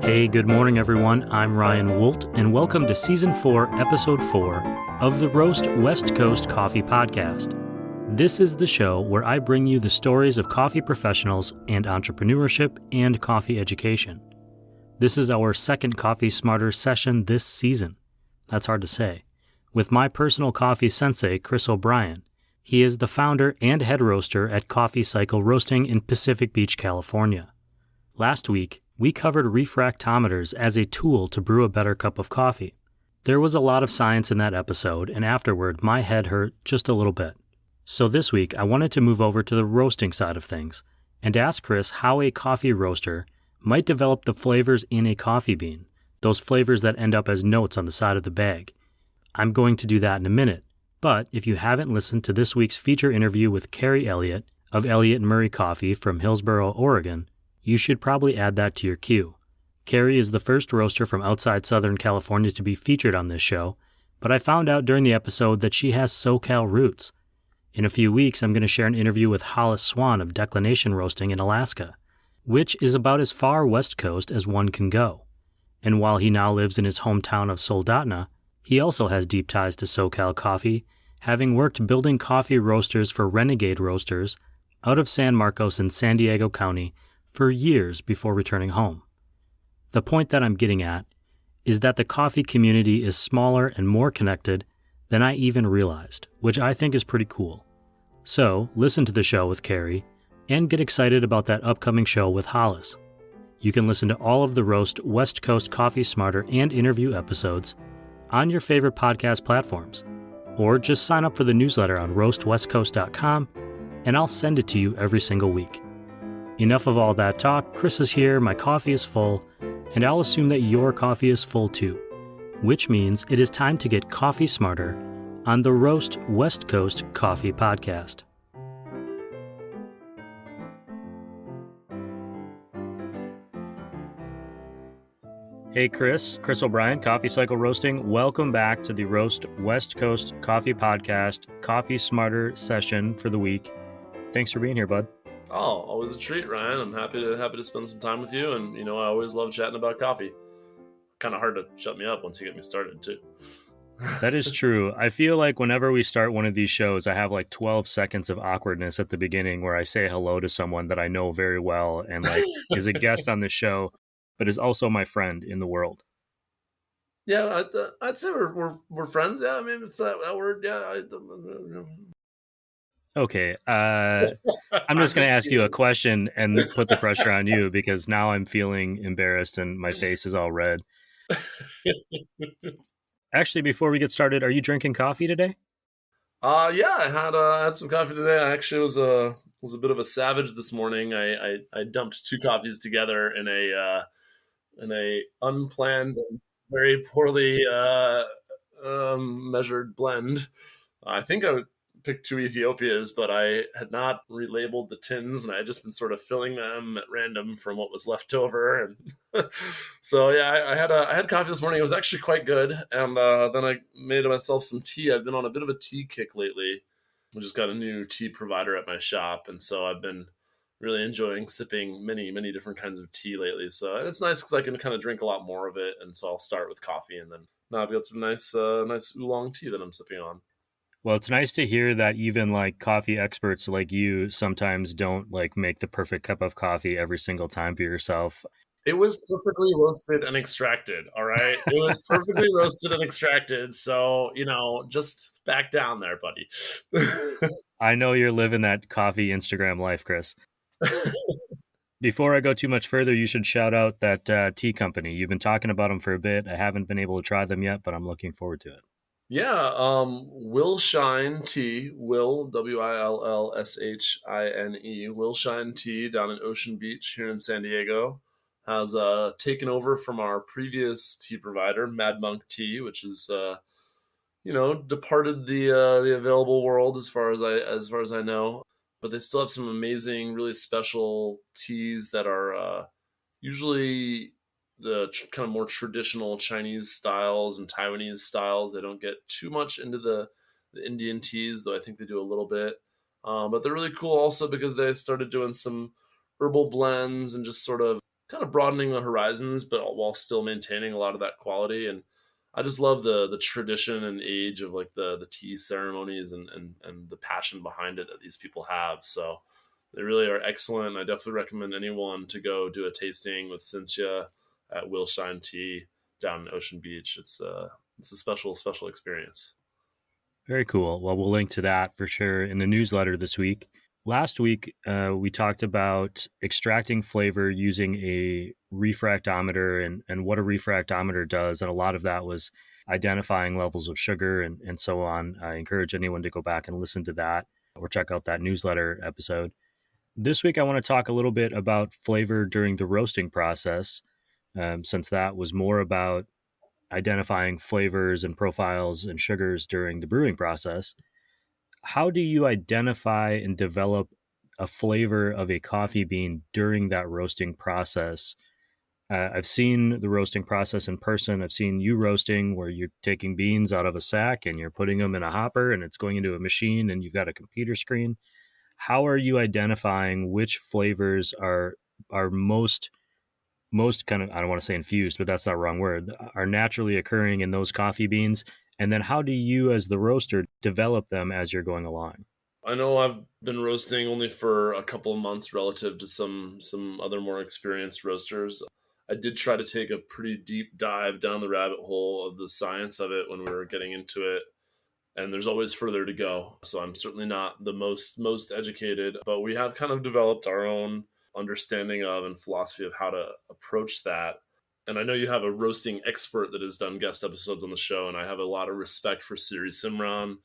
Hey, good morning, everyone. I'm Ryan Wolt, and welcome to Season 4, Episode 4 of the Roast West Coast Coffee Podcast. This is the show where I bring you the stories of coffee professionals and entrepreneurship and coffee education. This is our second Coffee Smarter session this season. That's hard to say. With my personal coffee sensei, Chris O'Brien. He is the founder and head roaster at Coffee Cycle Roasting in Pacific Beach, California. Last week, we covered refractometers as a tool to brew a better cup of coffee. There was a lot of science in that episode, and afterward, my head hurt just a little bit. So this week, I wanted to move over to the roasting side of things and ask Chris how a coffee roaster might develop the flavors in a coffee bean, those flavors that end up as notes on the side of the bag. I'm going to do that in a minute, but if you haven't listened to this week's feature interview with Carrie Elliott of Elliott Murray Coffee from Hillsboro, Oregon, you should probably add that to your queue. Carrie is the first roaster from outside Southern California to be featured on this show, but I found out during the episode that she has SoCal roots. In a few weeks, I'm going to share an interview with Hollis Swan of Declination Roasting in Alaska, which is about as far west coast as one can go. And while he now lives in his hometown of Soldotna, he also has deep ties to SoCal coffee, having worked building coffee roasters for Renegade Roasters out of San Marcos in San Diego County for years before returning home. The point that I'm getting at is that the coffee community is smaller and more connected than I even realized, which I think is pretty cool. So, listen to the show with Carrie and get excited about that upcoming show with Hollis. You can listen to all of the Roast West Coast Coffee Smarter and interview episodes on your favorite podcast platforms, or just sign up for the newsletter on roastwestcoast.com and I'll send it to you every single week. Enough of all that talk. Chris is here, my coffee is full, and I'll assume that your coffee is full too, which means it is time to get coffee smarter on the Roast West Coast Coffee Podcast. Hey Chris O'Brien, Coffee Cycle Roasting. Welcome back to the Roast West Coast Coffee Podcast, Coffee Smarter session for the week. Thanks for being here, bud. Oh, always a treat, Ryan. I'm happy to spend some time with you, and I always love chatting about coffee. Kind of hard to shut me up once you get me started, too. That is true. I feel like whenever we start one of these shows, I have like 12 seconds of awkwardness at the beginning where I say hello to someone that I know very well and like is a guest on the show, but is also my friend in the world. Yeah, I'd say we're friends. Yeah, I mean, if that word, yeah. Okay, I'm just going to ask you a question and put the pressure on you because now I'm feeling embarrassed and my face is all red. Actually, before we get started, are you drinking coffee today? Yeah, I had some coffee today. I actually was a bit of a savage this morning. I dumped two coffees together in a unplanned and very poorly measured blend. I think I picked two Ethiopias, but I had not relabeled the tins, and I had just been sort of filling them at random from what was left over. And so yeah, I had coffee this morning. It was actually quite good, and then I made myself some tea. I've been on a bit of a tea kick lately. I just got a new tea provider at my shop, and so I've been really enjoying sipping many different kinds of tea lately. So and it's nice because I can kind of drink a lot more of it, and so I'll start with coffee, and then now I've got some nice oolong tea that I'm sipping on. Well, it's nice to hear that even like coffee experts like you sometimes don't like make the perfect cup of coffee every single time for yourself. It was perfectly roasted and extracted, all right? It was perfectly roasted and extracted, so, just back down there, buddy. I know you're living that coffee Instagram life, Chris. Before I go too much further, you should shout out that tea company. You've been talking about them for a bit. I haven't been able to try them yet, but I'm looking forward to it. Yeah, Willshine Tea, Willshine, Willshine Tea down in Ocean Beach here in San Diego has taken over from our previous tea provider, Mad Monk Tea, which is departed the available world as far as I know. But they still have some amazing, really special teas that are usually the kind of more traditional Chinese styles and Taiwanese styles. They don't get too much into the Indian teas, though I think they do a little bit. But they're really cool also because they started doing some herbal blends and just sort of kind of broadening the horizons, but while still maintaining a lot of that quality. And I just love the tradition and age of like the tea ceremonies and the passion behind it that these people have. So they really are excellent. I definitely recommend anyone to go do a tasting with Cynthia at Willshine Tea down in Ocean Beach. It's a special experience. Very cool. Well, we'll link to that for sure in the newsletter this week. Last week, we talked about extracting flavor using a refractometer and what a refractometer does. And a lot of that was identifying levels of sugar and so on. I encourage anyone to go back and listen to that or check out that newsletter episode. This week, I want to talk a little bit about flavor during the roasting process, since that was more about identifying flavors and profiles and sugars during the brewing process. How do you identify and develop a flavor of a coffee bean during that roasting process? I've seen the roasting process in person. I've seen you roasting where you're taking beans out of a sack and you're putting them in a hopper and it's going into a machine and you've got a computer screen. How are you identifying which flavors are most kind of, I don't want to say infused, but that's not the wrong word, are naturally occurring in those coffee beans? And then how do you as the roaster develop them as you're going along? I know I've been roasting only for a couple of months relative to some other more experienced roasters. I did try to take a pretty deep dive down the rabbit hole of the science of it when we were getting into it, and there's always further to go. So I'm certainly not the most educated, but we have kind of developed our own understanding of and philosophy of how to approach that. And I know you have a roasting expert that has done guest episodes on the show, and I have a lot of respect for Siri Simran,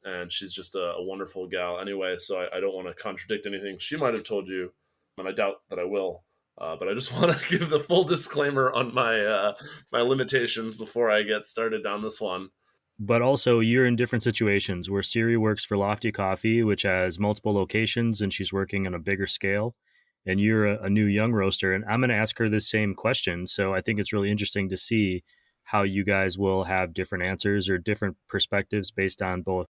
and she's just a wonderful gal anyway. So I don't want to contradict anything she might have told you, and I doubt that I will. But I just want to give the full disclaimer on my limitations before I get started down this one. But also, you're in different situations where Siri works for Lofty Coffee, which has multiple locations and she's working on a bigger scale. And you're a new young roaster. And I'm going to ask her the same question. So I think it's really interesting to see how you guys will have different answers or different perspectives based on both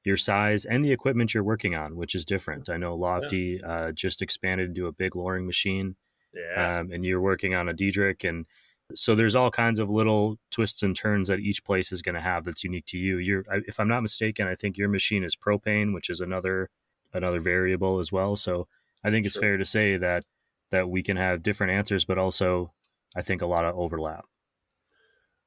your size and the equipment you're working on, which is different. I know Lofty just expanded into a big loring machine, Yeah. and you're working on a Diedrich. And so there's all kinds of little twists and turns that each place is going to have that's unique to you. If I'm not mistaken, I think your machine is propane, which is another variable as well. So I think it's Sure. fair to say that we can have different answers, but also I think a lot of overlap.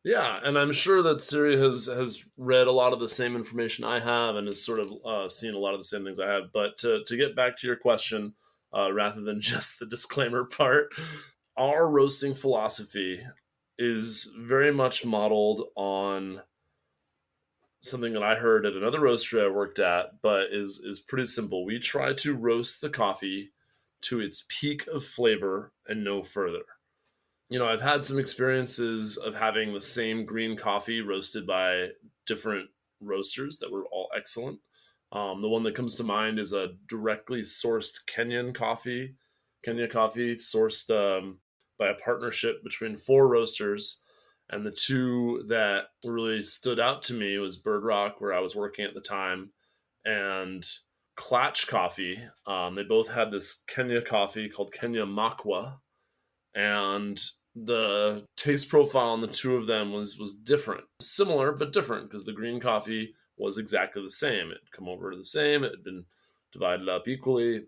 Yeah, and I'm sure that Siri has read a lot of the same information I have and has sort of seen a lot of the same things I have. But to get back to your question, rather than just the disclaimer part, our roasting philosophy is very much modeled on something that I heard at another roastery I worked at, but is pretty simple. We try to roast the coffee to its peak of flavor and no further. I've had some experiences of having the same green coffee roasted by different roasters that were all excellent. The one that comes to mind is a directly sourced Kenya coffee sourced by a partnership between four roasters. And the two that really stood out to me was Bird Rock, where I was working at the time, and Klatch Coffee. They both had this Kenya coffee called Kenya Makwa, and the taste profile on the two of them was different, similar but different, because the green coffee was exactly the same. It had come over to the same. It had been divided up equally.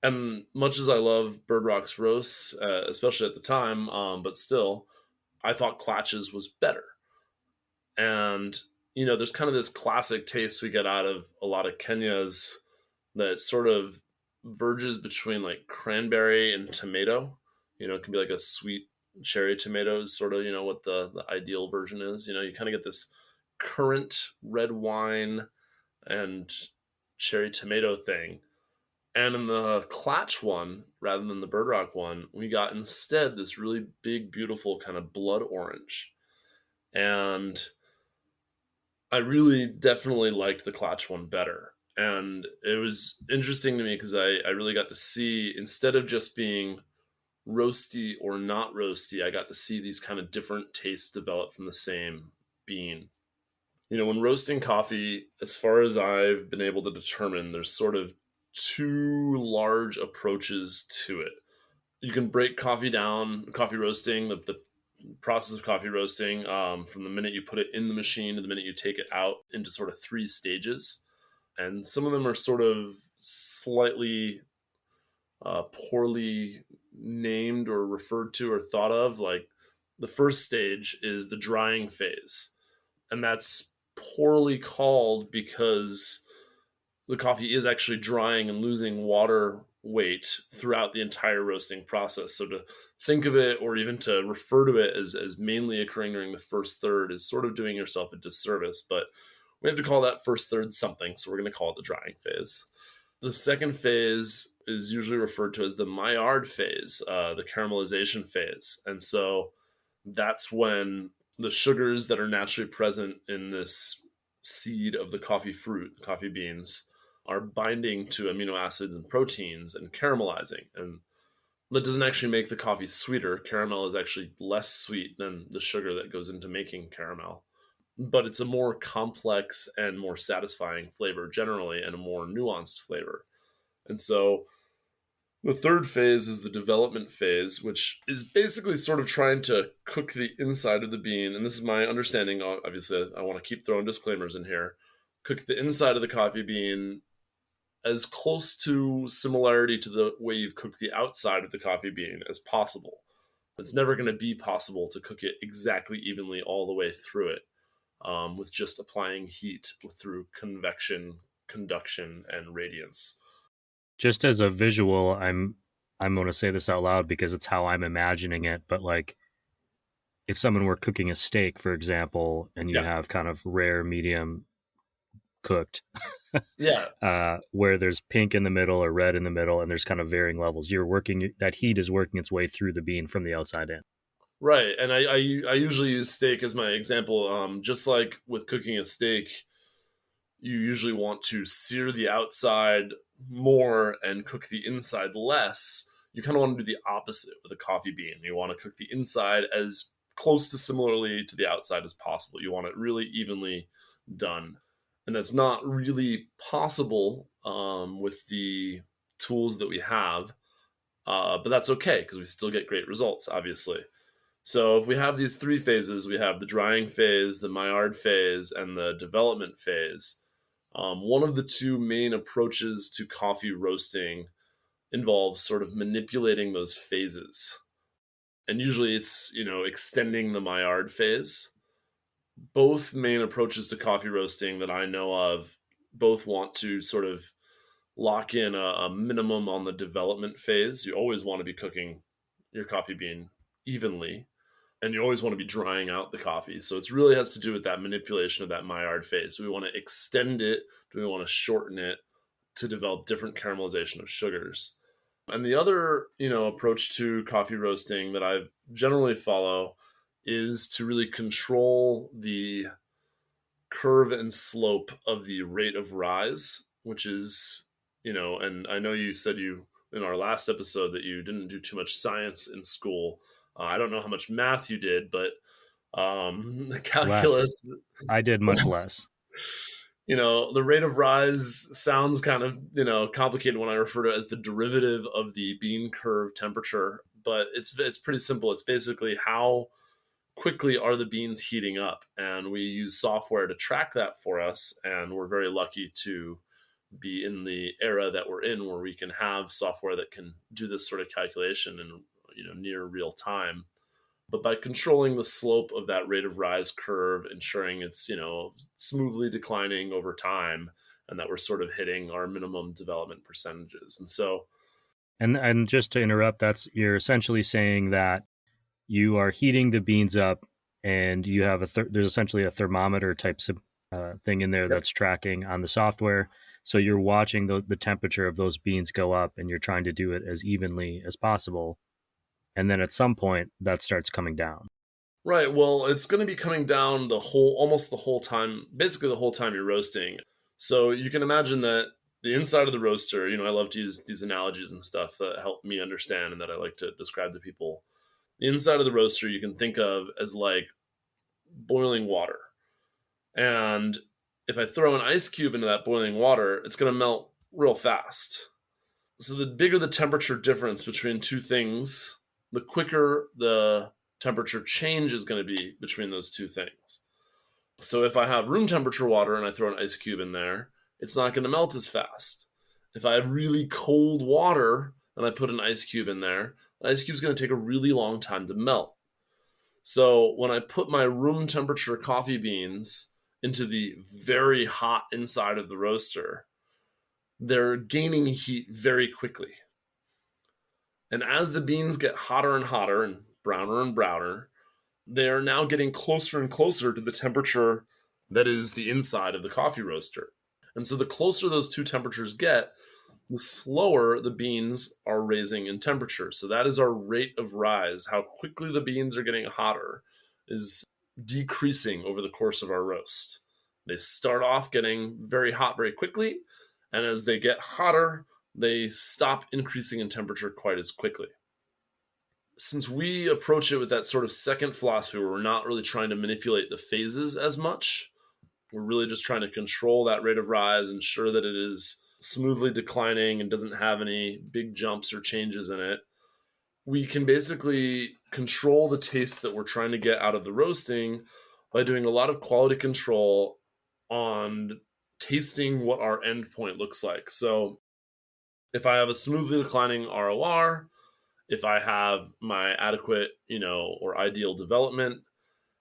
And much as I love Bird Rock's roasts, especially at the time, but still, I thought Klatch's was better. And there's kind of this classic taste we get out of a lot of Kenyas that sort of verges between like cranberry and tomato. It can be like a sweet cherry tomato is sort of, what the ideal version is. You kind of get this currant red wine and cherry tomato thing. And in the Klatch one, rather than the Bird Rock one, we got instead this really big, beautiful kind of blood orange. And I really definitely liked the Klatch one better. And it was interesting to me because I really got to see, instead of just being roasty or not roasty, I got to see these kind of different tastes develop from the same bean. When roasting coffee, as far as I've been able to determine, there's sort of two large approaches to it. you can break coffee down, coffee roasting, the process of coffee roasting, from the minute you put it in the machine to the minute you take it out, into sort of 3 stages. And some of them are sort of slightly poorly named or referred to or thought of. Like, the first stage is the drying phase, and that's poorly called because the coffee is actually drying and losing water weight throughout the entire roasting process. So to think of it, or even to refer to it as mainly occurring during the first third, is sort of doing yourself a disservice. But we have to call that first third something, so we're going to call it the drying phase. The second phase is usually referred to as the Maillard phase, the caramelization phase. And so that's when the sugars that are naturally present in this seed of the coffee fruit, coffee beans, are binding to amino acids and proteins and caramelizing. And that doesn't actually make the coffee sweeter. Caramel is actually less sweet than the sugar that goes into making caramel. But it's a more complex and more satisfying flavor generally, and a more nuanced flavor. And so the third phase is the development phase, which is basically sort of trying to cook the inside of the bean. And this is my understanding. Obviously, I want to keep throwing disclaimers in here. Cook the inside of the coffee bean as close to similarity to the way you've cooked the outside of the coffee bean as possible. It's never going to be possible to cook it exactly evenly all the way through it, with just applying heat through convection, conduction, and radiance. Just as a visual, I'm going to say this out loud because it's how I'm imagining it, but like if someone were cooking a steak, for example, and you Yeah. have kind of rare, medium, cooked, Yeah. where there's pink in the middle or red in the middle, and there's kind of varying levels. That heat is working its way through the bean from the outside in. Right. And I usually use steak as my example. Just like with cooking a steak, you usually want to sear the outside more and cook the inside less. You kind of want to do the opposite with a coffee bean. You want to cook the inside as close to similarly to the outside as possible. You want it really evenly done. And that's not really possible with the tools that we have. But that's okay because we still get great results, obviously. So if we have these 3 phases, we have the drying phase, the Maillard phase, and the development phase. One of the 2 main approaches to coffee roasting involves sort of manipulating those phases. And usually it's, extending the Maillard phase. Both main approaches to coffee roasting that I know of both want to sort of lock in a minimum on the development phase. You always want to be cooking your coffee bean evenly, and you always want to be drying out the coffee. So it really has to do with that manipulation of that Maillard phase. Do we want to extend it? Do we want to shorten it to develop different caramelization of sugars? And the other, approach to coffee roasting that I generally follow is to really control the curve and slope of the rate of rise, which is, and I know you said in our last episode that you didn't do too much science in school. I don't know how much math you did, but the Less. calculus, I did much less. the rate of rise sounds kind of, complicated when I refer to it as the derivative of the bean curve temperature, but it's pretty simple. It's basically how quickly are the beans heating up, and we use software to track that for us. And we're very lucky to be in the era that we're in, where we can have software that can do this sort of calculation in near real time. But by controlling the slope of that rate of rise curve, ensuring it's smoothly declining over time, and that we're sort of hitting our minimum development percentages. And so, And just to interrupt, you're essentially saying that you are heating the beans up, and you have there's essentially a thermometer type thing in there yep. that's tracking on the software. So you're watching the temperature of those beans go up, and you're trying to do it as evenly as possible. And then at some point that starts coming down. Right. Well, it's going to be coming down almost the whole time, basically the whole time you're roasting. So you can imagine that the inside of the roaster, I love to use these analogies and stuff that help me understand and that I like to describe to people. The inside of the roaster you can think of as like boiling water. And if I throw an ice cube into that boiling water, it's going to melt real fast. So the bigger the temperature difference between two things, the quicker the temperature change is going to be between those two things. So if I have room temperature water and I throw an ice cube in there, it's not going to melt as fast. If I have really cold water and I put an ice cube in there, the ice cube is going to take a really long time to melt. So when I put my room temperature coffee beans into the very hot inside of the roaster, they're gaining heat very quickly. And as the beans get hotter and hotter and browner, they are now getting closer and closer to the temperature that is the inside of the coffee roaster. And so the closer those two temperatures get, the slower the beans are raising in temperature. So that is our rate of rise. How quickly the beans are getting hotter is decreasing over the course of our roast. They start off getting very hot very quickly, and as they get hotter, they stop increasing in temperature quite as quickly. Since we approach it with that sort of second philosophy where we're not really trying to manipulate the phases as much, we're really just trying to control that rate of rise, ensure that it is smoothly declining and doesn't have any big jumps or changes in it. We can basically control the taste that we're trying to get out of the roasting by doing a lot of quality control on tasting what our end point looks like. So if I have a smoothly declining ROR, if I have my adequate, or ideal development,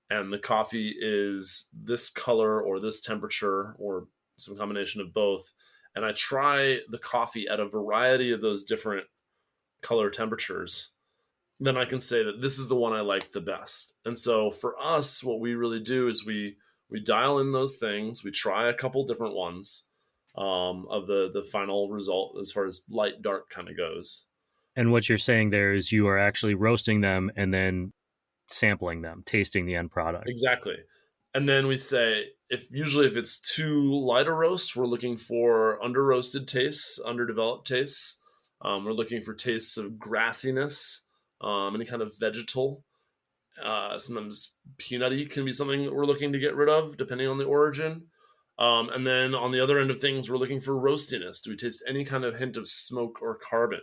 and the coffee is this color or this temperature or some combination of both, and I try the coffee at a variety of those different color temperatures, then I can say that this is the one I like the best. And so for us, what we really do is we dial in those things. We try a couple different ones of the final result as far as light dark kind of goes. And what you're saying there is you are actually roasting them and then sampling them, tasting the end product. Exactly. And then we say, if it's too light a roast, we're looking for under roasted tastes, underdeveloped tastes. We're looking for tastes of grassiness, any kind of vegetal. Sometimes peanutty can be something that we're looking to get rid of, depending on the origin. And then on the other end of things, we're looking for roastiness. Do we taste any kind of hint of smoke or carbon?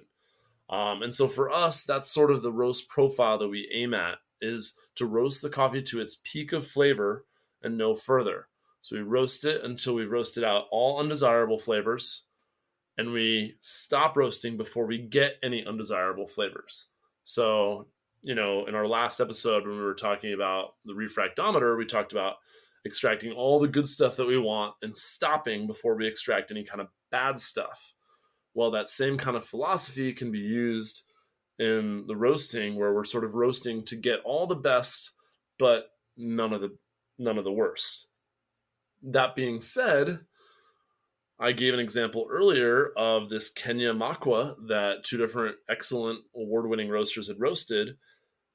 And so for us, that's sort of the roast profile that we aim at, is to roast the coffee to its peak of flavor and no further. So we roast it until we've roasted out all undesirable flavors, and we stop roasting before we get any undesirable flavors. So, in our last episode, when we were talking about the refractometer, we talked about extracting all the good stuff that we want and stopping before we extract any kind of bad stuff. Well, that same kind of philosophy can be used in the roasting, where we're sort of roasting to get all the best, but none of the worst. That being said, I gave an example earlier of this Kenya Makwa that two different excellent award-winning roasters had roasted.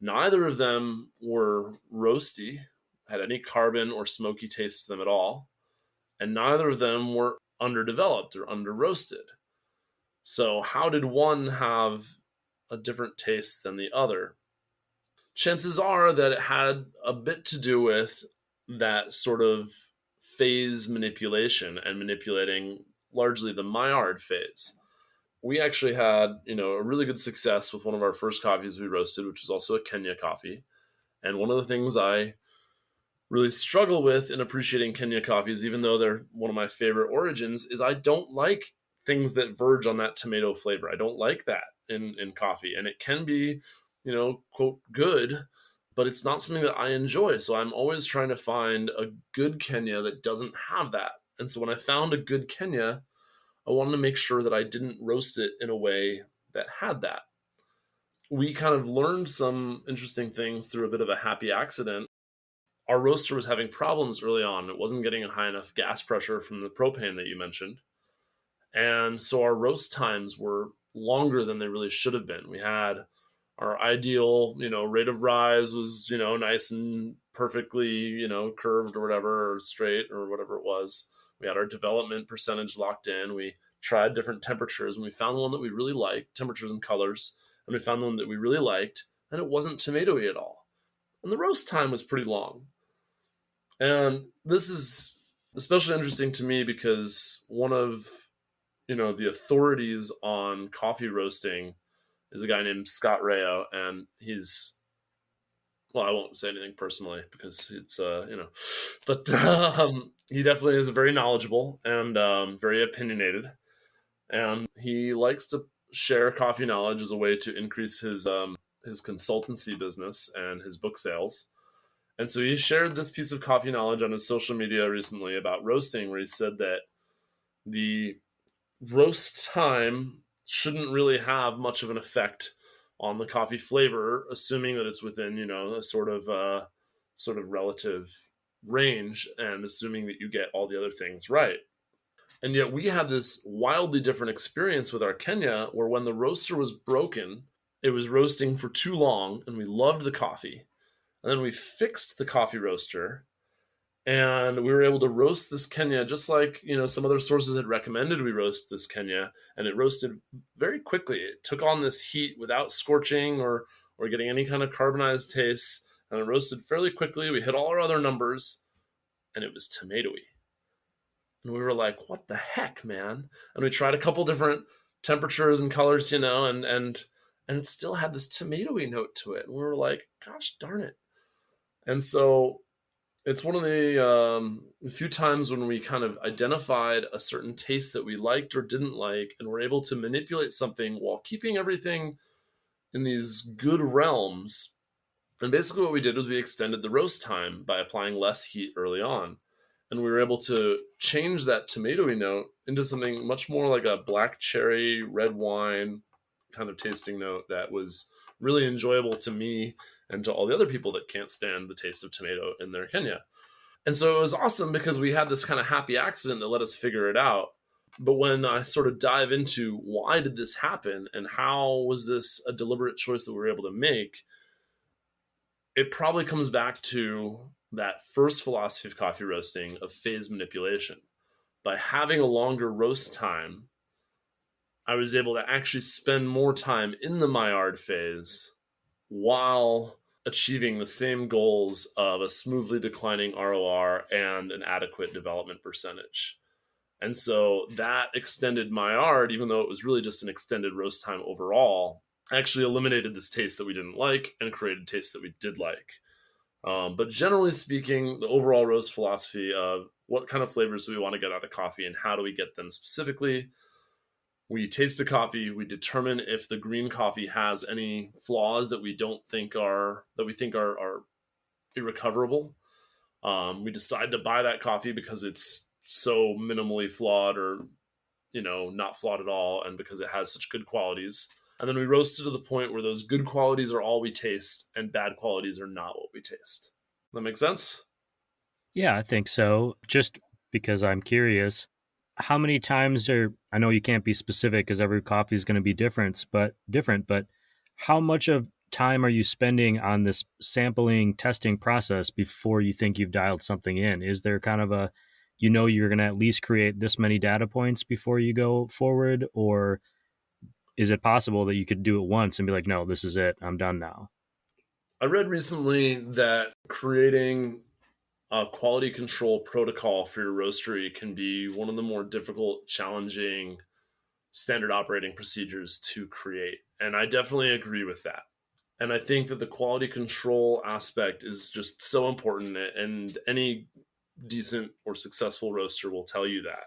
Neither of them were roasty, had any carbon or smoky taste to them at all, and neither of them were underdeveloped or under-roasted. So how did one have a different taste than the other? Chances are that it had a bit to do with that sort of phase manipulation and manipulating largely the Maillard phase. We actually had, a really good success with one of our first coffees we roasted, which is also a Kenya coffee. And one of the things I really struggle with in appreciating Kenya coffees, even though they're one of my favorite origins, is I don't like things that verge on that tomato flavor. I don't like that in coffee. And it can be, quote, good, but it's not something that I enjoy. So I'm always trying to find a good Kenya that doesn't have that. And so when I found a good Kenya, I wanted to make sure that I didn't roast it in a way that had that. We kind of learned some interesting things through a bit of a happy accident. Our roaster was having problems early on. It wasn't getting a high enough gas pressure from the propane that you mentioned. And so our roast times were longer than they really should have been. We had our ideal, rate of rise was, nice and perfectly, curved or whatever, or straight or whatever it was. We had our development percentage locked in. We tried different temperatures, and we found one that we really liked, temperatures and colors, and we found one that we really liked, and it wasn't tomatoey at all. And the roast time was pretty long. And this is especially interesting to me because one of the authorities on coffee roasting is a guy named Scott Rayo, and I won't say anything personally because it's, but he definitely is very knowledgeable and very opinionated. And he likes to share coffee knowledge as a way to increase his consultancy business and his book sales. And so he shared this piece of coffee knowledge on his social media recently about roasting, where he said that the roast time shouldn't really have much of an effect on the coffee flavor, assuming that it's within, a sort of relative range, and assuming that you get all the other things right. And yet we had this wildly different experience with our Kenya, where when the roaster was broken, it was roasting for too long, and we loved the coffee. And then we fixed the coffee roaster, and we were able to roast this Kenya just like, some other sources had recommended we roast this Kenya, and it roasted very quickly. It took on this heat without scorching or getting any kind of carbonized taste, and it roasted fairly quickly. We hit all our other numbers, and it was tomatoey. And we were like, what the heck, man? And we tried a couple different temperatures and colors, and it still had this tomatoey note to it. And we were like, gosh darn it. And so it's one of the few times when we kind of identified a certain taste that we liked or didn't like, and were able to manipulate something while keeping everything in these good realms. And basically what we did was we extended the roast time by applying less heat early on. And we were able to change that tomatoey note into something much more like a black cherry, red wine kind of tasting note that was really enjoyable to me and to all the other people that can't stand the taste of tomato in their Kenya. And so it was awesome because we had this kind of happy accident that let us figure it out. But when I sort of dive into why did this happen and how was this a deliberate choice that we were able to make, it probably comes back to that first philosophy of coffee roasting of phase manipulation. By having a longer roast time, I was able to actually spend more time in the Maillard phase while achieving the same goals of a smoothly declining ROR and an adequate development percentage. And so that extended Maillard, even though it was really just an extended roast time overall, actually eliminated this taste that we didn't like and created taste that we did like. But generally speaking, the overall roast philosophy of what kind of flavors do we want to get out of coffee and how do we get them specifically? We taste the coffee, we determine if the green coffee has any flaws that we think are irrecoverable. We decide to buy that coffee because it's so minimally flawed or, not flawed at all, and because it has such good qualities. And then we roast it to the point where those good qualities are all we taste and bad qualities are not what we taste. That make sense? Yeah, I think so. Just because I'm curious, how many times I know you can't be specific because every coffee is going to be different, but how much of time are you spending on this sampling testing process before you think you've dialed something in? Is there kind of you're going to at least create this many data points before you go forward, or is it possible that you could do it once and be like, no, this is it, I'm done now? I read recently that creating a quality control protocol for your roastery can be one of the more difficult, challenging standard operating procedures to create. And I definitely agree with that. And I think that the quality control aspect is just so important, and any decent or successful roaster will tell you that.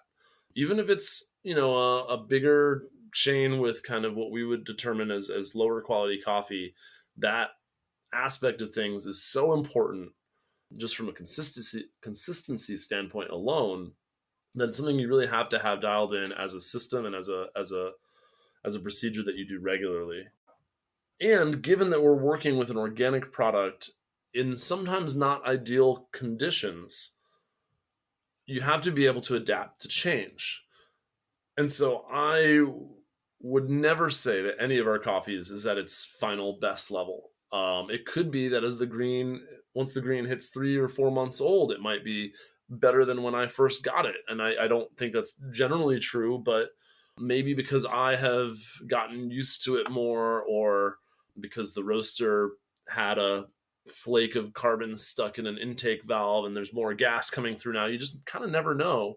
Even if it's, a bigger chain with kind of what we would determine as lower quality coffee, that aspect of things is so important just from a consistency standpoint alone, that's something you really have to have dialed in as a system and as a procedure that you do regularly. And given that we're working with an organic product in sometimes not ideal conditions, you have to be able to adapt to change. And so I would never say that any of our coffees is at its final best level. It could be that once the green hits 3 or 4 months old, it might be better than when I first got it. And I don't think that's generally true, but maybe because I have gotten used to it more, or because the roaster had a flake of carbon stuck in an intake valve and there's more gas coming through now. You just kind of never know.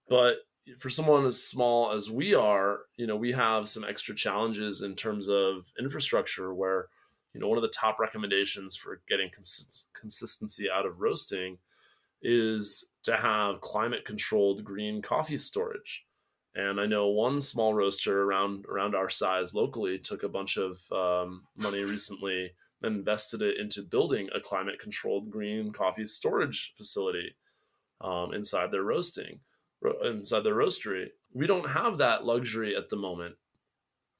But for someone as small as we are, we have some extra challenges in terms of infrastructure where, one of the top recommendations for getting consistency out of roasting is to have climate controlled green coffee storage. And I know one small roaster around our size locally took a bunch of money recently and invested it into building a climate controlled green coffee storage facility inside their inside their roastery. We don't have that luxury at the moment.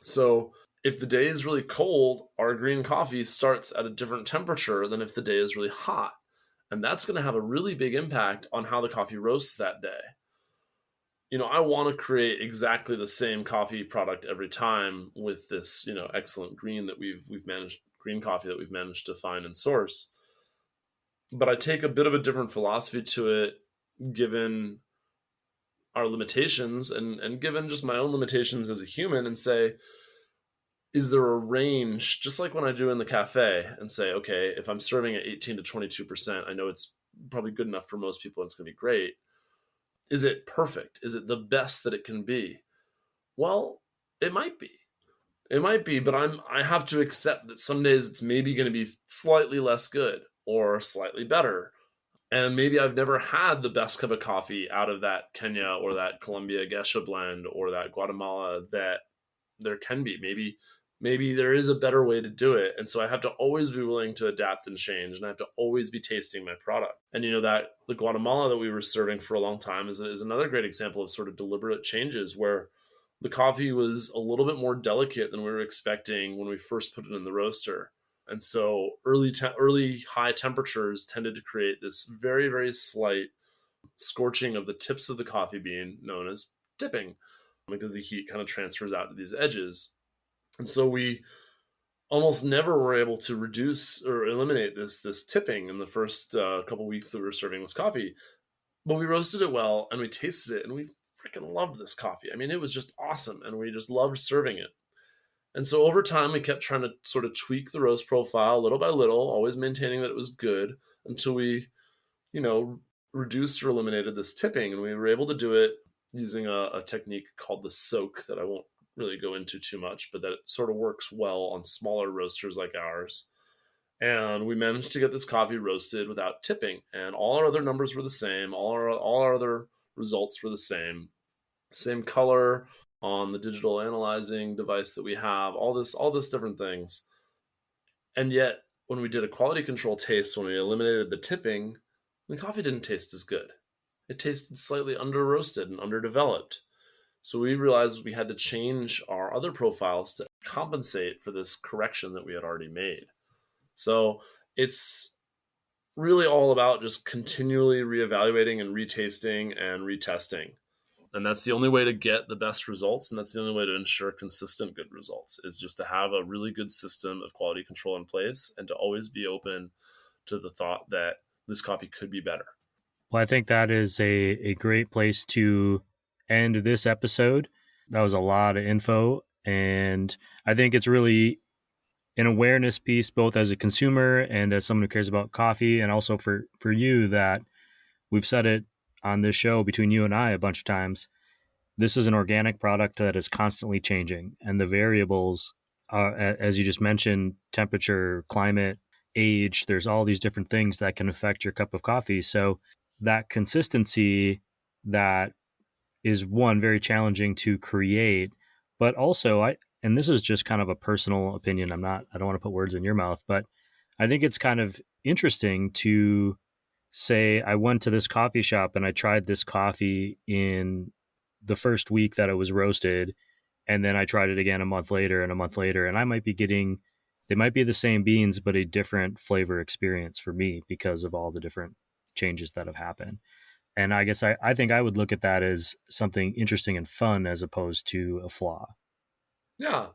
So if the day is really cold, our green coffee starts at a different temperature than if the day is really hot. And that's going to have a really big impact on how the coffee roasts that day. I want to create exactly the same coffee product every time with this, excellent green that we've managed, green coffee that we've managed to find and source. But I take a bit of a different philosophy to it, given our limitations and given just my own limitations as a human, and say, is there a range, just like when I do in the cafe, and say, okay, if I'm serving at 18 to 22%, I know it's probably good enough for most people and it's going to be great. Is it perfect? Is it the best that it can be? Well, it might be. It might be, but I have to accept that some days it's maybe going to be slightly less good or slightly better. And maybe I've never had the best cup of coffee out of that Kenya or that Colombia Gesha blend or that Guatemala that there can be. Maybe there is a better way to do it. And so I have to always be willing to adapt and change, and I have to always be tasting my product. And that the Guatemala that we were serving for a long time is another great example of sort of deliberate changes where the coffee was a little bit more delicate than we were expecting when we first put it in the roaster. And so early high temperatures tended to create this very, very slight scorching of the tips of the coffee bean, known as tipping, because the heat kind of transfers out to these edges. And so we almost never were able to reduce or eliminate this tipping in the first couple weeks that we were serving this coffee. But we roasted it well and we tasted it and we freaking loved this coffee. I mean, it was just awesome and we just loved serving it. And so over time, we kept trying to sort of tweak the roast profile little by little, always maintaining that it was good until we, reduced or eliminated this tipping. And we were able to do it using a technique called the soak that I won't really go into too much, but that it sort of works well on smaller roasters like ours. And we managed to get this coffee roasted without tipping. And all our other numbers were the same. All our other results were the same. Same color on the digital analyzing device that we have, all this different things. And yet, when we did a quality control taste, when we eliminated the tipping, the coffee didn't taste as good. It tasted slightly under roasted and underdeveloped. So we realized we had to change our other profiles to compensate for this correction that we had already made. So it's really all about just continually reevaluating and retasting and retesting. And that's the only way to get the best results. And that's the only way to ensure consistent good results, is just to have a really good system of quality control in place and to always be open to the thought that this coffee could be better. Well, I think that is a great place to end this episode. That was a lot of info. And I think it's really an awareness piece, both as a consumer and as someone who cares about coffee, and also for you, that we've said it on this show between you and I a bunch of times. This is an organic product that is constantly changing, and the variables, as you just mentioned, temperature, climate, age, there's all these different things that can affect your cup of coffee. So that consistency, that is one, very challenging to create, but also and this is just kind of a personal opinion. I don't want to put words in your mouth, but I think it's kind of interesting to say, I went to this coffee shop and I tried this coffee in the first week that it was roasted, and then I tried it again a month later and a month later, and I might be getting, they might be the same beans, but a different flavor experience for me because of all the different changes that have happened. And I guess I think I would look at that as something interesting and fun as opposed to a flaw. Yeah.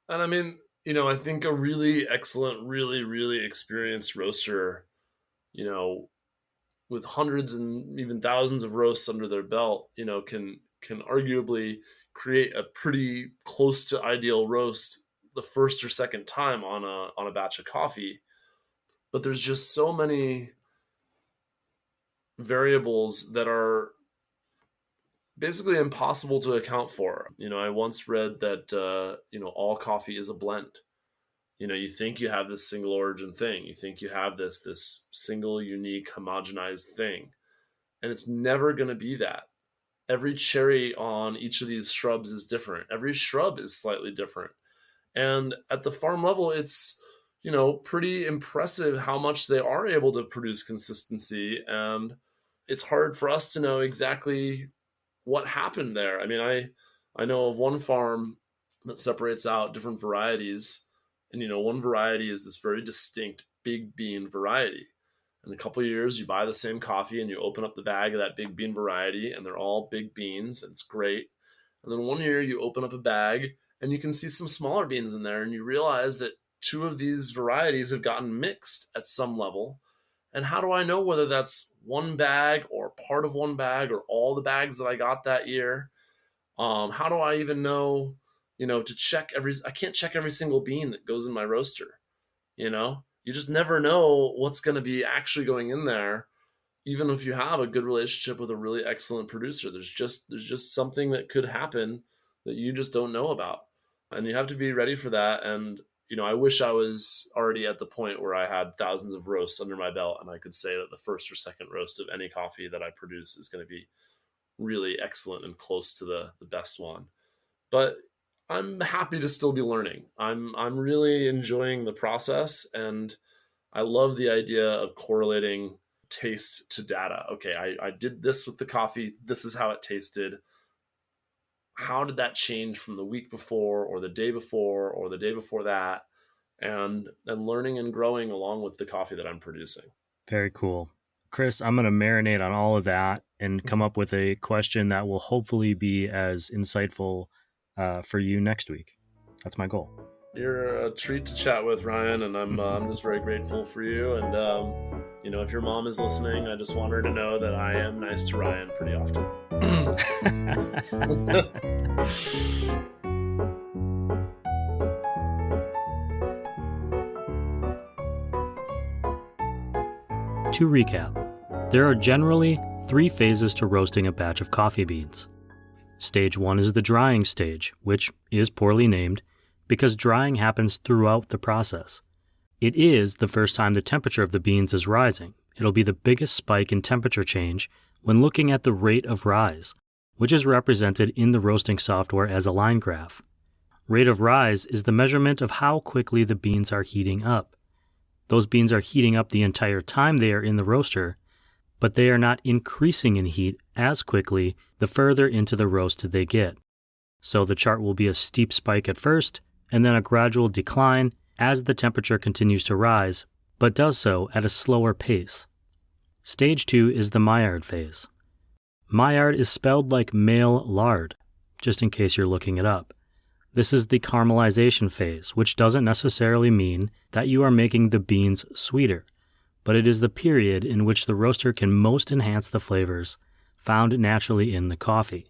And I mean, I think a really excellent, really, really experienced roaster, with hundreds and even thousands of roasts under their belt, can arguably create a pretty close to ideal roast the first or second time on a batch of coffee. But there's just so many variables that are basically impossible to account for. I once read that, all coffee is a blend. You think you have this single origin thing. You think you have this single, unique, homogenized thing. And it's never going to be that. Every cherry on each of these shrubs is different. Every shrub is slightly different. And at the farm level, it's, pretty impressive how much they are able to produce consistency. And it's hard for us to know exactly what happened there. I mean, I know of one farm that separates out different varieties. And, one variety is this very distinct big bean variety. In a couple of years, you buy the same coffee and you open up the bag of that big bean variety, and they're all big beans, and it's great. And then one year you open up a bag and you can see some smaller beans in there, and you realize that two of these varieties have gotten mixed at some level. And how do I know whether that's one bag or part of one bag or all the bags that I got that year? How do I even know, to check I can't check every single bean that goes in my roaster, You just never know what's going to be actually going in there, even if you have a good relationship with a really excellent producer. There's just something that could happen that you just don't know about, and you have to be ready for that. And I wish I was already at the point where I had thousands of roasts under my belt, and I could say that the first or second roast of any coffee that I produce is going to be really excellent and close to the best one. But I'm happy to still be learning. I'm really enjoying the process, and I love the idea of correlating taste to data. Okay, I did this with the coffee. This is how it tasted. How did that change from the week before or the day before or the day before that? And learning and growing along with the coffee that I'm producing. Very cool. Chris, I'm going to marinate on all of that and come up with a question that will hopefully be as insightful for you next week. That's my goal. You're a treat to chat with, Ryan, and I'm just very grateful for you. And if your mom is listening, I just want her to know that I am nice to Ryan pretty often. To recap, there are generally 3 phases to roasting a batch of coffee beans. Stage 1 is the drying stage, which is poorly named because drying happens throughout the process. It is the first time the temperature of the beans is rising. It'll be the biggest spike in temperature change when looking at the rate of rise, which is represented in the roasting software as a line graph. Rate of rise is the measurement of how quickly the beans are heating up. Those beans are heating up the entire time they are in the roaster, but they are not increasing in heat as quickly the further into the roast they get. So the chart will be a steep spike at first, and then a gradual decline as the temperature continues to rise, but does so at a slower pace. Stage 2 is the Maillard phase. Maillard is spelled like male lard, just in case you're looking it up. This is the caramelization phase, which doesn't necessarily mean that you are making the beans sweeter, but it is the period in which the roaster can most enhance the flavors found naturally in the coffee.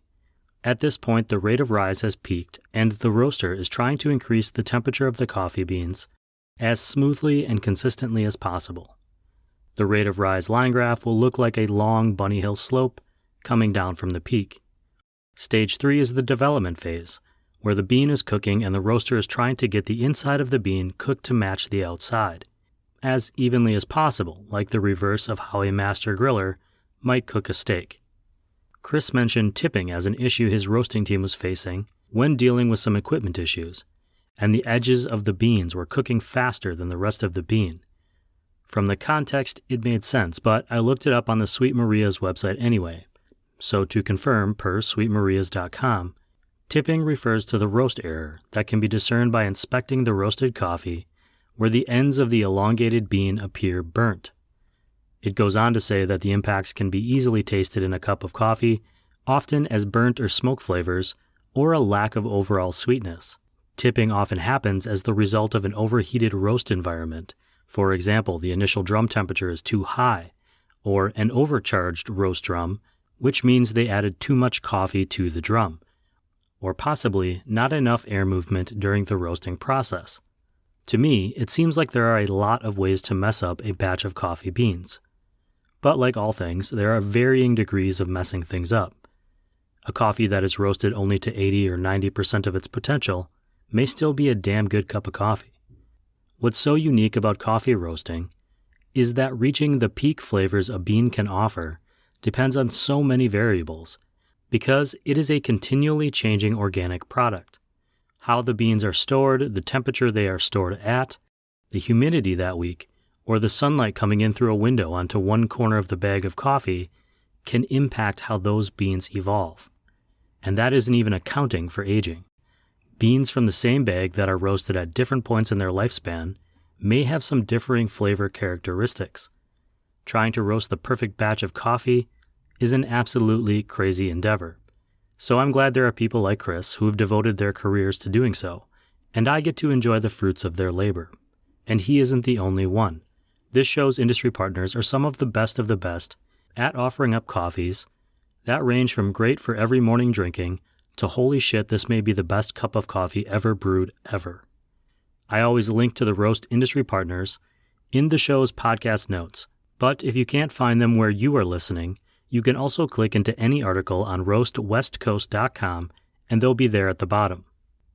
At this point, the rate of rise has peaked, and the roaster is trying to increase the temperature of the coffee beans as smoothly and consistently as possible. The rate of rise line graph will look like a long bunny hill slope coming down from the peak. Stage 3 is the development phase, where the bean is cooking and the roaster is trying to get the inside of the bean cooked to match the outside, as evenly as possible, like the reverse of how a master griller might cook a steak. Chris mentioned tipping as an issue his roasting team was facing when dealing with some equipment issues, and the edges of the beans were cooking faster than the rest of the bean. From the context, it made sense, but I looked it up on the Sweet Maria's website anyway. So to confirm, per sweetmarias.com, tipping refers to the roast error that can be discerned by inspecting the roasted coffee where the ends of the elongated bean appear burnt. It goes on to say that the impacts can be easily tasted in a cup of coffee, often as burnt or smoke flavors, or a lack of overall sweetness. Tipping often happens as the result of an overheated roast environment. For example, the initial drum temperature is too high, or an overcharged roast drum, which means they added too much coffee to the drum, or possibly not enough air movement during the roasting process. To me, it seems like there are a lot of ways to mess up a batch of coffee beans. But like all things, there are varying degrees of messing things up. A coffee that is roasted only to 80 or 90% of its potential may still be a damn good cup of coffee. What's so unique about coffee roasting is that reaching the peak flavors a bean can offer depends on so many variables, because it is a continually changing organic product. How the beans are stored, the temperature they are stored at, the humidity that week, or the sunlight coming in through a window onto one corner of the bag of coffee can impact how those beans evolve. And that isn't even accounting for aging. Beans from the same bag that are roasted at different points in their lifespan may have some differing flavor characteristics. Trying to roast the perfect batch of coffee is an absolutely crazy endeavor. So I'm glad there are people like Chris who have devoted their careers to doing so, and I get to enjoy the fruits of their labor. And he isn't the only one. This show's industry partners are some of the best at offering up coffees that range from great for every morning drinking to holy shit, this may be the best cup of coffee ever brewed ever. I always link to the roast industry partners in the show's podcast notes, but if you can't find them where you are listening, you can also click into any article on roastwestcoast.com and they'll be there at the bottom.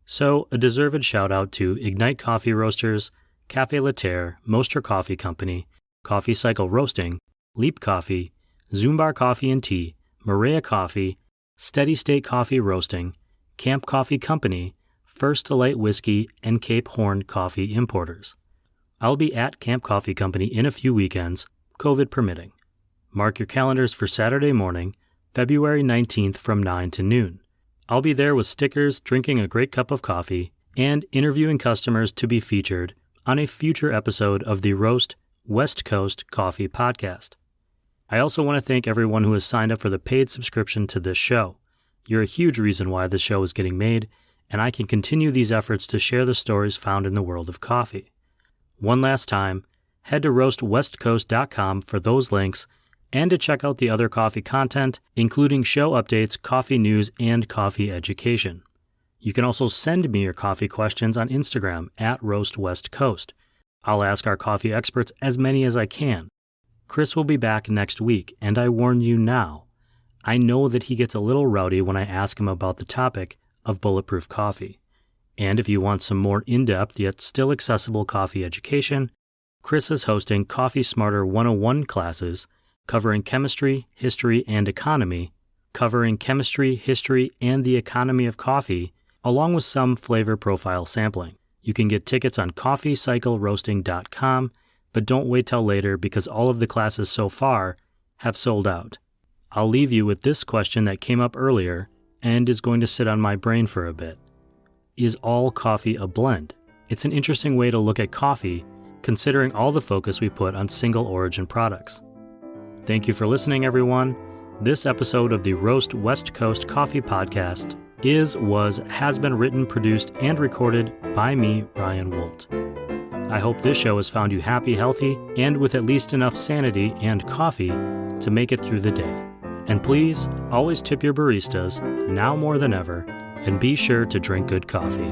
So, a deserved shout out to Ignite Coffee Roasters, Café Laterre, Moster Coffee Company, Coffee Cycle Roasting, Leap Coffee, Zumbar Coffee and Tea, Maria Coffee, Steady State Coffee Roasting, Camp Coffee Company, First Delight Whiskey, and Cape Horn Coffee Importers. I'll be at Camp Coffee Company in a few weekends, COVID permitting. Mark your calendars for Saturday morning, February 19th from 9 to noon. I'll be there with stickers, drinking a great cup of coffee, and interviewing customers to be featured on a future episode of the Roast West Coast Coffee Podcast. I also want to thank everyone who has signed up for the paid subscription to this show. You're a huge reason why this show is getting made, and I can continue these efforts to share the stories found in the world of coffee. One last time, head to roastwestcoast.com for those links and to check out the other coffee content, including show updates, coffee news, and coffee education. You can also send me your coffee questions on Instagram at roastwestcoast. I'll ask our coffee experts as many as I can. Chris will be back next week, and I warn you now, I know that he gets a little rowdy when I ask him about the topic of bulletproof coffee. And if you want some more in-depth yet still accessible coffee education, Chris is hosting Coffee Smarter 101 classes covering chemistry, history, and economy, covering chemistry, history, and the economy of coffee, along with some flavor profile sampling. You can get tickets on coffeecycleroasting.com, but don't wait till later because all of the classes so far have sold out. I'll leave you with this question that came up earlier and is going to sit on my brain for a bit. Is all coffee a blend? It's an interesting way to look at coffee, considering all the focus we put on single origin products. Thank you for listening, everyone. This episode of the Roast West Coast Coffee Podcast has been written, produced, and recorded by me, Ryan Wolt. I hope this show has found you happy, healthy, and with at least enough sanity and coffee to make it through the day. And please, always tip your baristas, now more than ever, and be sure to drink good coffee.